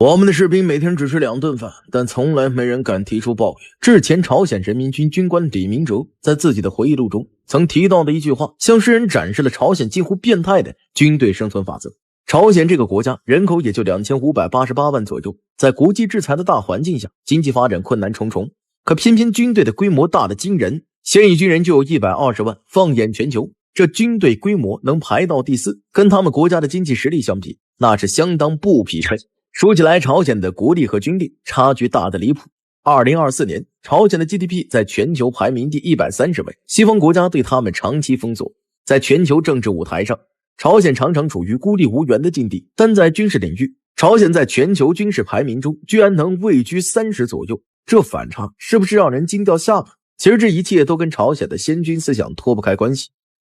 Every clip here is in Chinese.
我们的士兵每天只吃2顿饭，但从来没人敢提出抱怨。这是前朝鲜人民军军官李明哲在自己的回忆录中曾提到的一句话，向世人展示了朝鲜近乎变态的军队生存法则。朝鲜这个国家人口也就2588万左右，在国际制裁的大环境下，经济发展困难重重，可偏偏军队的规模大得惊人，现役军人就有120万，放眼全球，这军队规模能排到第4，跟他们国家的经济实力相比，那是相当不匹配。说起来，朝鲜的国力和军力差距大得离谱。2024年，朝鲜的 GDP 在全球排名第130位，西方国家对他们长期封锁，在全球政治舞台上，朝鲜常常处于孤立无援的境地。但在军事领域，朝鲜在全球军事排名中居然能位居30左右，这反差是不是让人惊掉下巴？其实这一切都跟朝鲜的先军思想脱不开关系。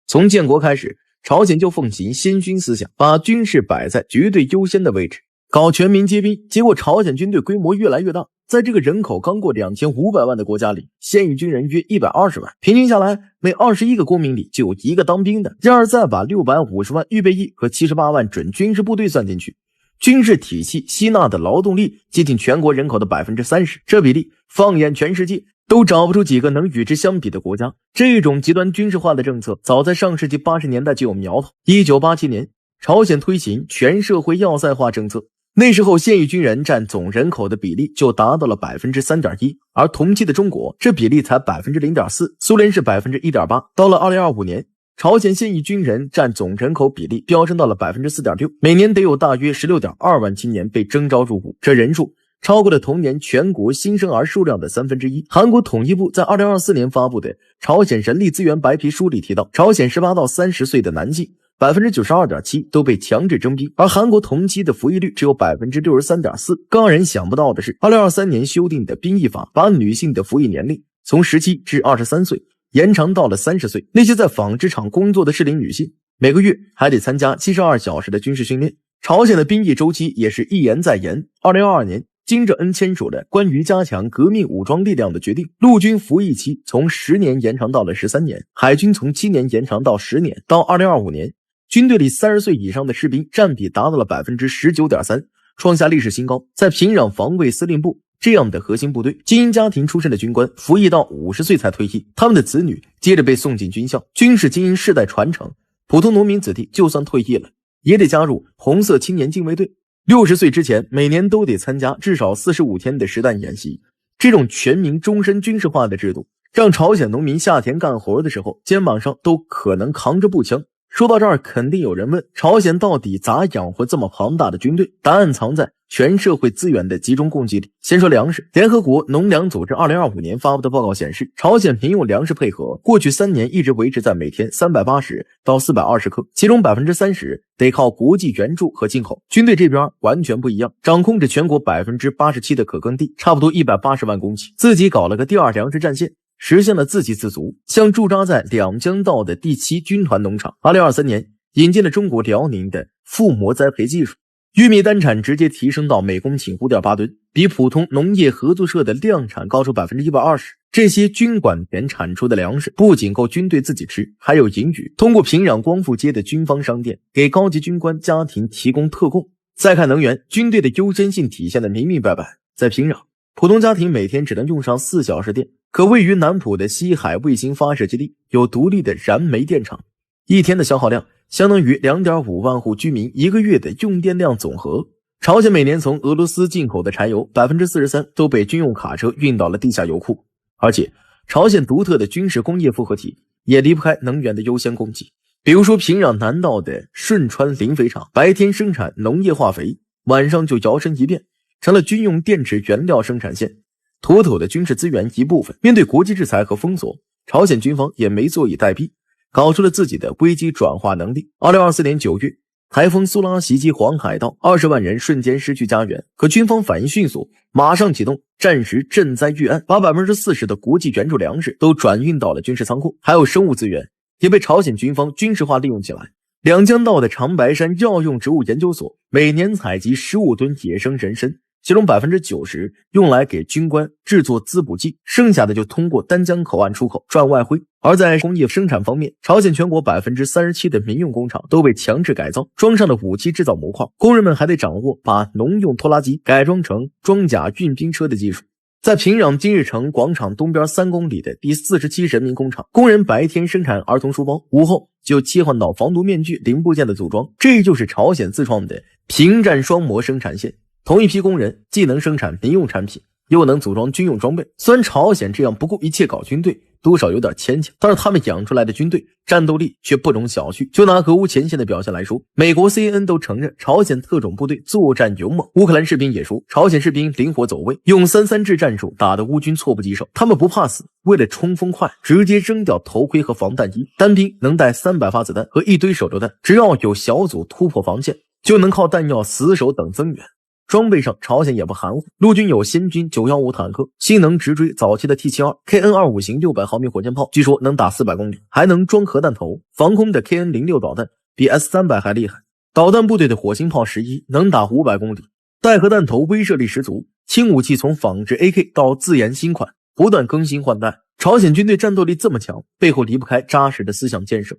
从建国开始，朝鲜就奉行先军思想，把军事摆在绝对优先的位置，搞全民皆兵，结果朝鲜军队规模越来越大，在这个人口刚过2500万的国家里，现役军人约120万，平均下来每21个公民里就有1个当兵的。然而再把650万预备役和78万准军事部队算进去，军事体系吸纳的劳动力接近全国人口的 30%， 这比例放眼全世界都找不出几个能与之相比的国家。这种极端军事化的政策早在上世纪80年代就有苗头。1987年，朝鲜推行全社会要塞化政策，那时候现役军人占总人口的比例就达到了 3.1%， 而同期的中国这比例才 0.4%， 苏联是 1.8%。 到了2025年，朝鲜现役军人占总人口比例飙升到了 4.6%， 每年得有大约 16.2 万青年被征召入伍，这人数超过了同年全国新生儿数量的1/3。韩国统一部在2024年发布的朝鲜人力资源白皮书里提到，朝鲜18到30岁的男性92.7% 都被强制征兵，而韩国同期的服役率只有 63.4%。 更让人想不到的是，2023年修订的兵役法把女性的服役年龄从17至23岁延长到了30岁。那些在纺织厂工作的适龄女性，每个月还得参加72小时的军事训练。朝鲜的兵役周期也是一延再延。2022年，金正恩签署了关于加强革命武装力量的决定，陆军服役期从10年延长到了13年，海军从7年延长到10年。到2025年，军队里30岁以上的士兵占比达到了 19.3%， 创下历史新高。在平壤防卫司令部这样的核心部队，精英家庭出身的军官服役到50岁才退役，他们的子女接着被送进军校，军事精英世代传承。普通农民子弟就算退役了，也得加入红色青年禁卫队，60岁之前每年都得参加至少45天的实弹演习。这种全民终身军事化的制度，让朝鲜农民下田干活的时候肩膀上都可能扛着步枪。说到这儿，肯定有人问，朝鲜到底咋养活这么庞大的军队？答案藏在全社会资源的集中供给里。先说粮食，联合国农粮组织2025年发布的报告显示，朝鲜民用粮食配合过去3年一直维持在每天380到420克，其中 30% 得靠国际援助和进口。军队这边完全不一样，掌控着全国 87% 的可耕地，差不多180万公顷，自己搞了个第2粮食战线，实现了自给自足。像驻扎在两江道的第7军团农场2023年引进了中国辽宁的覆膜栽培技术，玉米单产直接提升到每公顷 5.8 吨，比普通农业合作社的量产高出 120%。 这些军管田产出的粮食不仅够军队自己吃，还有盈余，通过平壤光复街的军方商店给高级军官家庭提供特供。再看能源，军队的优先性体现得明明白白。在平壤，普通家庭每天只能用上4小时电，可位于南浦的西海卫星发射基地有独立的燃煤电厂，一天的消耗量相当于 2.5 万户居民1个月的用电量总和。朝鲜每年从俄罗斯进口的柴油 43% 都被军用卡车运到了地下油库，而且朝鲜独特的军事工业复合体也离不开能源的优先供给。比如说平壤南道的顺川磷肥厂，白天生产农业化肥，晚上就摇身一变成了军用电池原料生产线，妥妥的军事资源一部分。面对国际制裁和封锁，朝鲜军方也没坐以待毙，搞出了自己的危机转化能力。2024年9月，台风苏拉袭击黄海道，20万人瞬间失去家园，可军方反应迅速，马上启动战时赈灾预案，把 40% 的国际援助粮食都转运到了军事仓库，还有生物资源也被朝鲜军方军事化利用起来。两江道的长白山药用植物研究所每年采集15吨野生人参，其中90%用来给军官制作滋补剂，剩下的就通过丹江口岸出口赚外汇。而在工业生产方面，朝鲜全国37%的民用工厂都被强制改造，装上了武器制造模块，工人们还得掌握把农用拖拉机改装成装甲运兵车的技术。在平壤金日成广场东边3公里的第47人民工厂，工人白天生产儿童书包，午后就切换到防毒面具零部件的组装，这就是朝鲜自创的平战双模生产线。同一批工人既能生产民用产品，又能组装军用装备。虽然朝鲜这样不顾一切搞军队多少有点牵强，但是他们养出来的军队战斗力却不容小觑。就拿俄乌前线的表现来说，美国 CNN 都承认朝鲜特种部队作战勇猛，乌克兰士兵也说朝鲜士兵灵活走位，用3-3制战术打得乌军措不及手。他们不怕死，为了冲锋快，直接扔掉头盔和防弹衣，单兵能带300发子弹和一堆手榴弹，只要有小组突破防线，就能靠弹药死守等增援。装备上朝鲜也不含糊，陆军有先军915坦克，性能直追早期的 T72 KN-25 型600毫米火箭炮，据说能打400公里，还能装核弹头。防空的 KN-06 导弹比 S-300 还厉害，导弹部队的火星炮11能打500公里，带核弹头威慑力十足。轻武器从仿制 AK 到自研新款，不断更新换代。朝鲜军队战斗力这么强，背后离不开扎实的思想建设。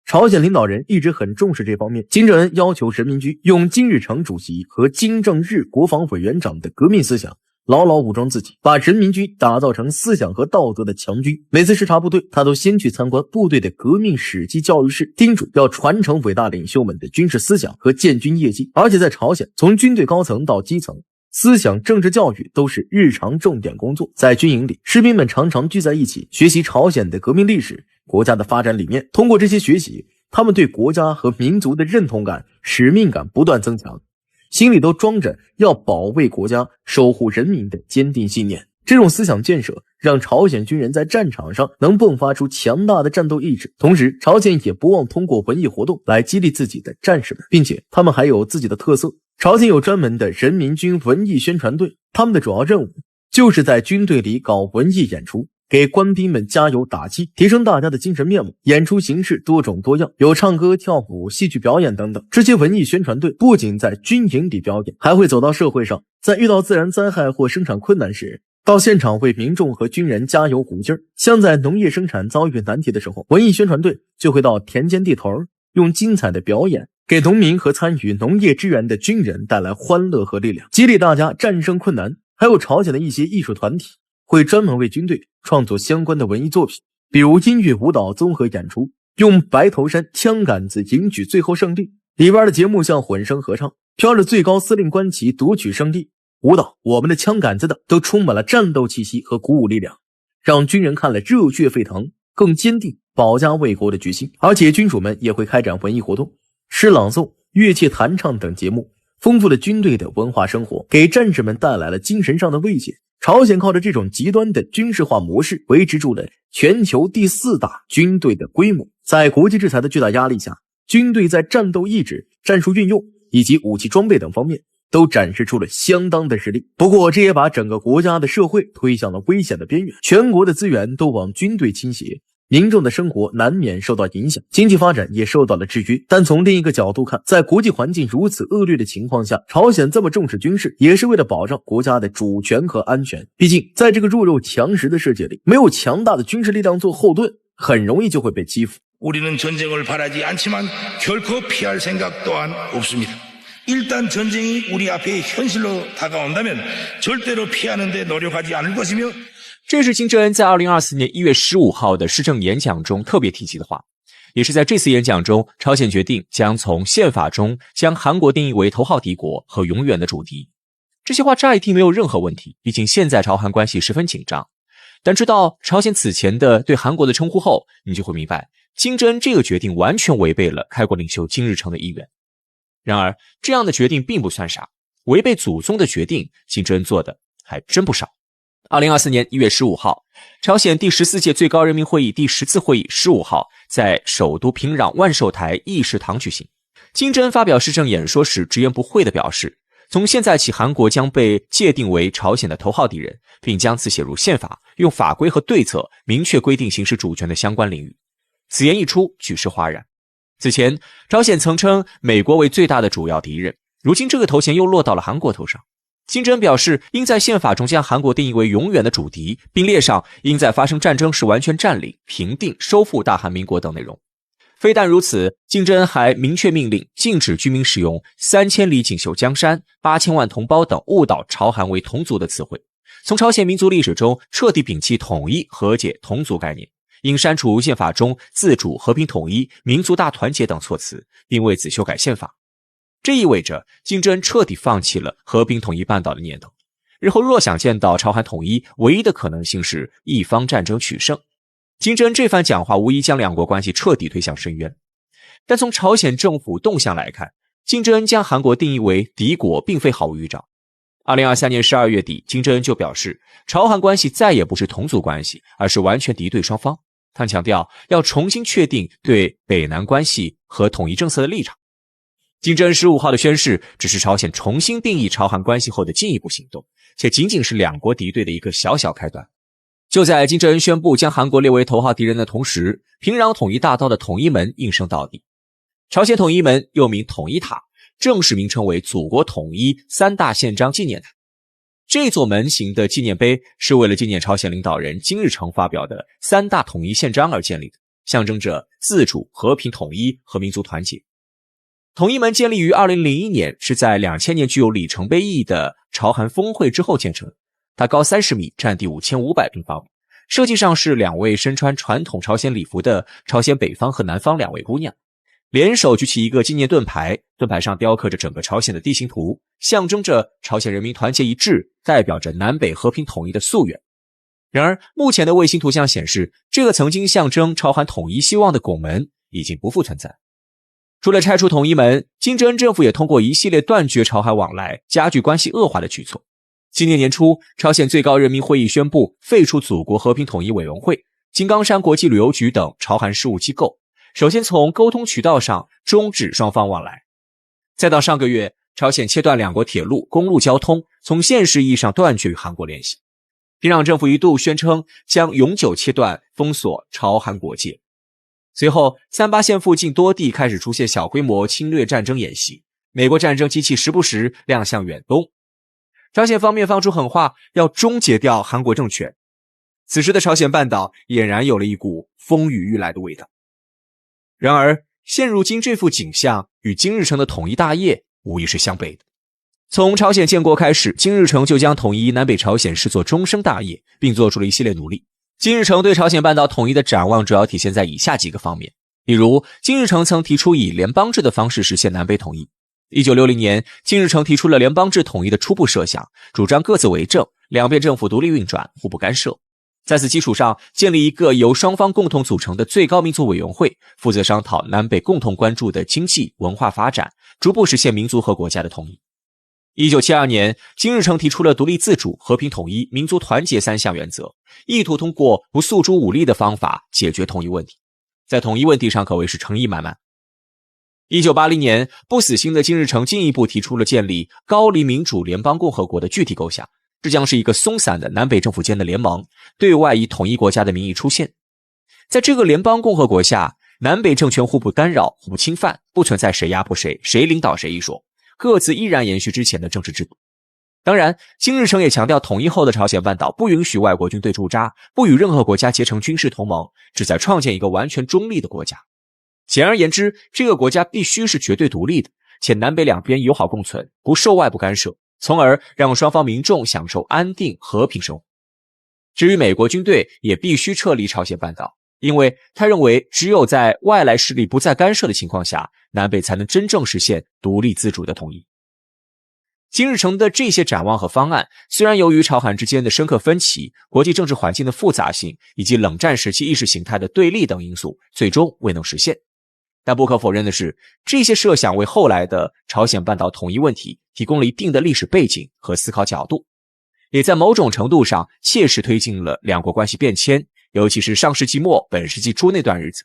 朝鲜领导人一直很重视这方面，金正恩要求人民军用金日成主席和金正日国防委员长的革命思想牢牢武装自己，把人民军打造成思想和道德的强军。每次视察部队，他都先去参观部队的革命史迹教育室，叮嘱要传承伟大领袖们的军事思想和建军业绩。而且在朝鲜，从军队高层到基层，思想政治教育都是日常重点工作。在军营里，士兵们常常聚在一起学习朝鲜的革命历史、国家的发展理念。通过这些学习，他们对国家和民族的认同感、使命感不断增强，心里都装着要保卫国家、守护人民的坚定信念。这种思想建设让朝鲜军人在战场上能迸发出强大的战斗意志，同时朝鲜也不忘通过文艺活动来激励自己的战士们，并且他们还有自己的特色。朝鲜有专门的人民军文艺宣传队，他们的主要任务就是在军队里搞文艺演出，给官兵们加油打气，提升大家的精神面目。演出形式多种多样，有唱歌、跳舞、戏剧表演等等。这些文艺宣传队不仅在军营里表演，还会走到社会上，在遇到自然灾害或生产困难时，到现场为民众和军人加油鼓劲儿。像在农业生产遭遇难题的时候，文艺宣传队就会到田间地头，用精彩的表演给农民和参与农业支援的军人带来欢乐和力量，激励大家战胜困难。还有朝鲜的一些艺术团体会专门为军队创作相关的文艺作品，比如音乐舞蹈综合演出，用白头山枪杆子迎娶最后胜利。里边的节目像混声合唱，飘着最高司令官旗夺取胜利，舞蹈我们的枪杆子的都充满了战斗气息和鼓舞力量，让军人看了热血沸腾，更坚定保家卫国的决心。而且军属们也会开展文艺活动，诗朗诵、乐器弹唱等节目，丰富了军队的文化生活，给战士们带来了精神上的慰藉。朝鲜靠着这种极端的军事化模式维持住了全球第4大军队的规模。在国际制裁的巨大压力下，军队在战斗意志、战术运用以及武器装备等方面都展示出了相当的实力。不过这也把整个国家的社会推向了危险的边缘，全国的资源都往军队倾斜，民众的生活难免受到影响，经济发展也受到了制约。但从另一个角度看，在国际环境如此恶劣的情况下，朝鲜这么重视军事，也是为了保障国家的主权和安全。毕竟在这个弱肉强食的世界里，没有强大的军事力量做后盾，很容易就会被欺负。우리는 전쟁을 바라지 않지만 결코 피할 생각 또한 없습니다. 일단 전쟁이 우리 앞에 현실로 다가온다면 절대로 피하는 데 노력하지 않을 것이며，这是金正恩在2024年1月15号的施政演讲中特别提及的话，也是在这次演讲中，朝鲜决定将从宪法中将韩国定义为头号敌国和永远的主敌。这些话乍一听没有任何问题，毕竟现在朝韩关系十分紧张。但知道朝鲜此前的对韩国的称呼后，你就会明白，金正恩这个决定完全违背了开国领袖金日成的意愿。然而，这样的决定并不算啥，违背祖宗的决定，金正恩做的还真不少。2024年1月15号，朝鲜第14届最高人民会议第10次会议15号在首都平壤万寿台议事堂举行。金正恩发表施政演说时直言不讳地表示，从现在起韩国将被界定为朝鲜的头号敌人，并将此写入宪法，用法规和对策明确规定行使主权的相关领域。此言一出，举世哗然。此前，朝鲜曾称美国为最大的主要敌人，如今这个头衔又落到了韩国头上。金正恩表示，应在宪法中将韩国定义为永远的主敌，并列上应在发生战争时完全占领、平定、收复大韩民国等内容。非但如此，金正恩还明确命令禁止居民使用3000里锦绣江山、8000万同胞等误导朝韩为同族的词汇，从朝鲜民族历史中彻底摒弃统一、和解、同族概念，应删除宪法中自主、和平统一、民族大团结等措辞，并为此修改宪法。这意味着金正恩彻底放弃了和平统一半岛的念头，日后若想见到朝韩统一，唯一的可能性是一方战争取胜。金正恩这番讲话无疑将两国关系彻底推向深渊。但从朝鲜政府动向来看，金正恩将韩国定义为敌国并非毫无预兆。2023年12月底，金正恩就表示，朝韩关系再也不是同族关系，而是完全敌对双方。他强调要重新确定对北南关系和统一政策的立场。金正恩15号的宣示只是朝鲜重新定义朝韩关系后的进一步行动，且仅仅是两国敌对的一个小小开端。就在金正恩宣布将韩国列为头号敌人的同时，平壤统一大道的统一门应声倒地。朝鲜统一门又名统一塔，正式名称为祖国统一三大宪章纪念塔。这座门形的纪念碑是为了纪念朝鲜领导人金日成发表的三大统一宪章而建立的，象征着自主、和平统一和民族团结。统一门建立于2001年，是在2000年具有里程碑意义的朝韩峰会之后建成的。它高30米，占地5500平方米。设计上是两位身穿传统朝鲜礼服的朝鲜北方和南方两位姑娘，联手举起一个纪念盾牌，盾牌上雕刻着整个朝鲜的地形图，象征着朝鲜人民团结一致，代表着南北和平统一的夙愿。然而，目前的卫星图像显示，这个曾经象征朝韩统一希望的拱门已经不复存在。除了拆除统一门，金正恩政府也通过一系列断绝朝韩往来、加剧关系恶化的举措。今年年初，朝鲜最高人民会议宣布废除祖国和平统一委员会、金刚山国际旅游局等朝韩事务机构，首先从沟通渠道上终止双方往来。再到上个月，朝鲜切断两国铁路、公路交通，从现实意义上断绝与韩国联系。平壤政府一度宣称将永久切断、封锁朝韩国界。随后，38线附近多地开始出现小规模侵略战争演习，美国战争机器时不时亮相远东。朝鲜方面放出狠话，要终结掉韩国政权。此时的朝鲜半岛俨然有了一股风雨欲来的味道。然而，现如今这幅景象与金日成的统一大业无疑是相悖的。从朝鲜建国开始，金日成就将统一南北朝鲜视作终生大业，并做出了一系列努力。金日成对朝鲜半岛统一的展望主要体现在以下几个方面。比如，金日成曾提出以联邦制的方式实现南北统一。1960年，金日成提出了联邦制统一的初步设想，主张各自为政，两边政府独立运转，互不干涉。在此基础上，建立一个由双方共同组成的最高民族委员会，负责商讨南北共同关注的经济、文化发展，逐步实现民族和国家的统一。1972年，金日成提出了独立自主、和平统一、民族团结三项原则，意图通过不诉诸武力的方法解决统一问题。在统一问题上可谓是诚意满满。1980年，不死心的金日成进一步提出了建立高丽民主联邦共和国的具体构想，这将是一个松散的南北政府间的联盟，对外以统一国家的名义出现。在这个联邦共和国下，南北政权互不干扰、互不侵犯，不存在谁压迫谁、谁领导谁一说，各自依然延续之前的政治制度。当然，金日成也强调，统一后的朝鲜半岛不允许外国军队驻扎，不与任何国家结成军事同盟，旨在创建一个完全中立的国家。简而言之，这个国家必须是绝对独立的，且南北两边友好共存，不受外部干涉，从而让双方民众享受安定和平生活。至于美国军队也必须撤离朝鲜半岛，因为他认为只有在外来势力不再干涉的情况下，南北才能真正实现独立自主的统一。金日成的这些展望和方案，虽然由于朝韩之间的深刻分歧、国际政治环境的复杂性以及冷战时期意识形态的对立等因素，最终未能实现。但不可否认的是，这些设想为后来的朝鲜半岛统一问题提供了一定的历史背景和思考角度，也在某种程度上切实推进了两国关系变迁，尤其是上世纪末本世纪初那段日子。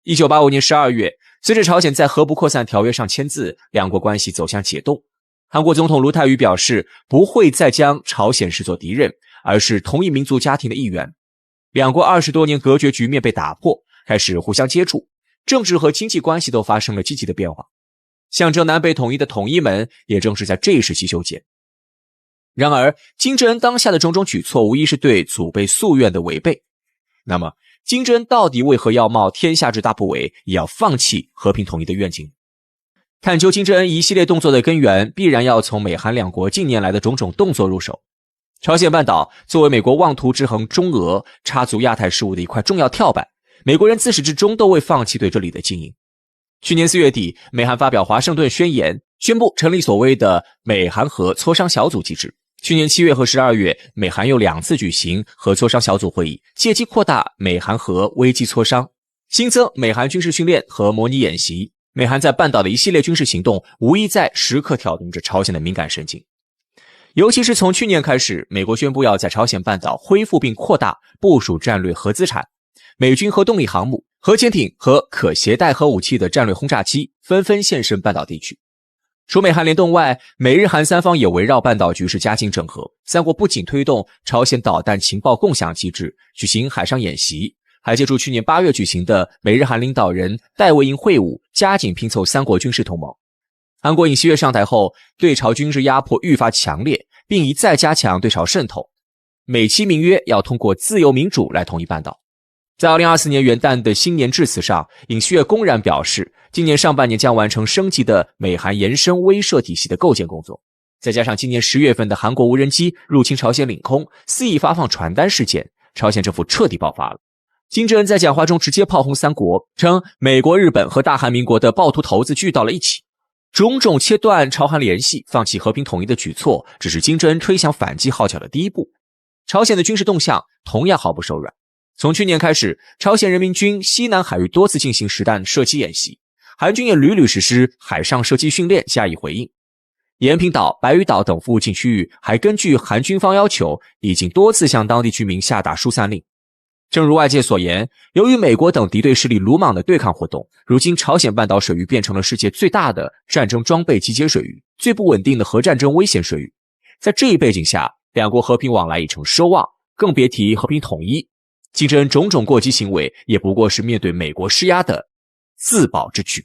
1985年12月，随着朝鲜在核不扩散条约上签字，两国关系走向解冻。韩国总统卢泰愚表示，不会再将朝鲜视作敌人，而是同一民族家庭的一员。两国20多年隔绝局面被打破，开始互相接触，政治和经济关系都发生了积极的变化，象征南北统一的统一门也正是在这一时期修建。然而，金正恩当下的种种举措无疑是对祖辈夙愿的违背。那么，金正恩到底为何要冒天下之大不韪，也要放弃和平统一的愿景？探究金正恩一系列动作的根源，必然要从美韩两国近年来的种种动作入手。朝鲜半岛作为美国妄图制衡中俄、插足亚太事务的一块重要跳板，美国人自始至终都未放弃对这里的经营。去年4月底，美韩发表华盛顿宣言，宣布成立所谓的美韩核磋商小组机制。去年7月和12月，美韩又2次举行核磋商小组会议，借机扩大美韩核危机磋商，新增美韩军事训练和模拟演习。美韩在半岛的一系列军事行动，无疑在时刻挑动着朝鲜的敏感神经。尤其是从去年开始，美国宣布要在朝鲜半岛恢复并扩大部署战略核资产，美军核动力航母、核潜艇和可携带核武器的战略轰炸机纷纷现身半岛地区。除美韩联动外，美日韩三方也围绕半岛局势加紧整合。三国不仅推动朝鲜导弹情报共享机制，举行海上演习，还借助去年8月举行的美日韩领导人戴维营会晤，加紧拼凑三国军事同盟。韩国尹锡悦上台后，对朝军事压迫愈发强烈，并一再加强对朝渗透。美其名曰要通过自由民主来统一半岛。在2024年元旦的新年致辞上，尹锡悦公然表示，今年上半年将完成升级的美韩延伸威慑体系的构建工作。再加上今年10月份的韩国无人机入侵朝鲜领空，肆意发放传单事件，朝鲜政府彻底爆发了。金正恩在讲话中直接炮轰三国，称美国、日本和大韩民国的暴徒头子聚到了一起。种种切断朝韩联系、放弃和平统一的举措，只是金正恩吹响反击号角的第一步。朝鲜的军事动向同样毫不手软。从去年开始，朝鲜人民军西南海域多次进行实弹射击演习，韩军也屡屡实施海上射击训练加以回应。延坪岛、白屿岛等附近区域还根据韩军方要求，已经多次向当地居民下达疏散令。正如外界所言，由于美国等敌对势力鲁莽的对抗活动，如今朝鲜半岛水域变成了世界最大的战争装备集结水域，最不稳定的核战争危险水域。在这一背景下，两国和平往来已成奢望，更别提和平统一。金正恩种种过激行为，也不过是面对美国施压的自保之举。